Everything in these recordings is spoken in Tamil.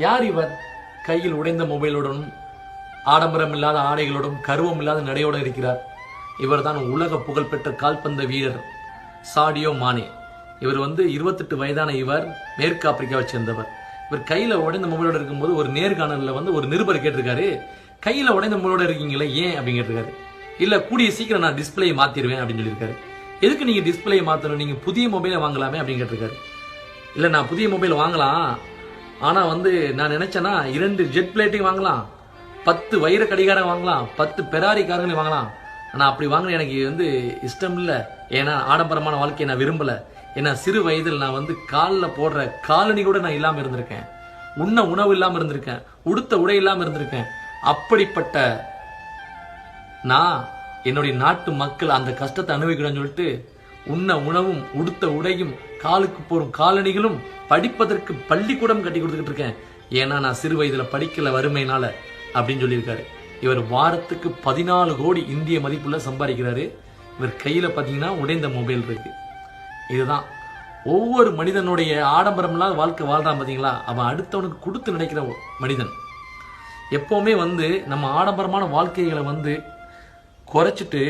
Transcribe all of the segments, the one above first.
யார் இவர்? கையில் உடைந்த மொபைலுடன், ஆடம்பரம் இல்லாத ஆடைகளுடன், கருவம் இல்லாத நடையோடு இருக்கிறார். இவர்தான் உலக புகழ்பெற்ற கால்பந்து வீரர் சாடியோ மானே. இவர் 28 வயதான இவர் மேற்கு ஆப்பிரிக்காவை சேர்ந்தவர். இவர் கையில உடைந்த மொபைலோட இருக்கும்போது ஒரு நேர்காணல்ல ஒரு நிருபர் கேட்டிருக்காரு, கையில உடைந்த மொபைலோட இருக்கீங்களே ஏன் அப்படின்னு கேட்டிருக்காரு. இல்ல கூடிய சீக்கிரம் நான் டிஸ்பிளே மாத்திடுவேன் அப்படின்னு சொல்லியிருக்காரு. எதுக்கு நீங்க டிஸ்பிளே மாத்தணும், நீங்க புதிய மொபைலை வாங்கலாமே அப்படின்னு கேட்டிருக்காரு. இல்ல நான் புதிய மொபைல் வாங்கலாம், ஆனா நான் நினைச்சேன்னா 2 ஜெட் பிளேட்டையும் வாங்கலாம், 10 வைர கடிகாரம் வாங்கலாம், 10 பெராரி கார்களையும் வாங்கலாம். ஆனா அப்படி வாங்க எனக்கு இஷ்டம் இல்ல. ஏன்னா ஆடம்பரமான வாழ்க்கையை நான் விரும்பல. ஏன்னா சிறு வயதில் நான் காலில் போடுற காலணி கூட நான் இல்லாம இருந்திருக்கேன், உண்ண உணவு இல்லாம இருந்திருக்கேன், உடுத்த உடை இல்லாம இருந்திருக்கேன். அப்படிப்பட்ட நான் என்னுடைய நாட்டு மக்கள் அந்த கஷ்டத்தை அனுபவிக்கணும்னு சொல்லிட்டு உண்ண உணவும் உடுத்த உடையும் காலுக்கு போரும் காலணிகளும் படிப்பதற்கு பள்ளிக்கூடம் கட்டி கொடுத்துக்கிட்டு இருக்கேன். ஏன்னா நான் சிறு வயதுல படிக்கல வறுமையினால அப்படின்னு சொல்லியிருக்காரு. இவர் வாரத்துக்கு 14 கோடி இந்திய மதிப்புள்ள சம்பாதிக்கிறாரு. இவர் கையில பாத்தீங்கன்னா உடைந்த மொபைல் இருக்கு. இதுதான் ஒவ்வொரு மனிதனுடைய ஆடம்பரம் இல்லாத வாழ்க்கை வாழ்றான் பாத்தீங்களா, அவன் அடுத்தவனுக்கு கொடுத்து நினைக்கிற மனிதன். எப்பவுமே நம்ம ஆடம்பரமான வாழ்க்கைகளை குறைச்சிட்டு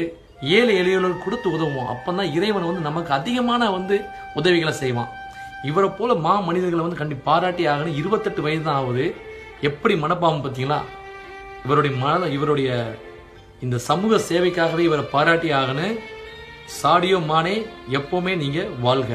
ஏழை எளியவர்களுக்கு கொடுத்து உதவுவோம். அப்பதான் இறைவன் நமக்கு அதிகமான உதவிகளை செய்வான். இவரை போல மனிதர்களை கண்டி பாராட்டி ஆகணும். 28 வயது தான் ஆகுது. எப்படி மனப்பாவம் பார்த்தீங்களா? இவருடைய இந்த சமூக சேவைக்காகவே இவரை பாராட்டி ஆகணும். சாடியோ மானே எப்பவுமே நீங்க வாழ்க.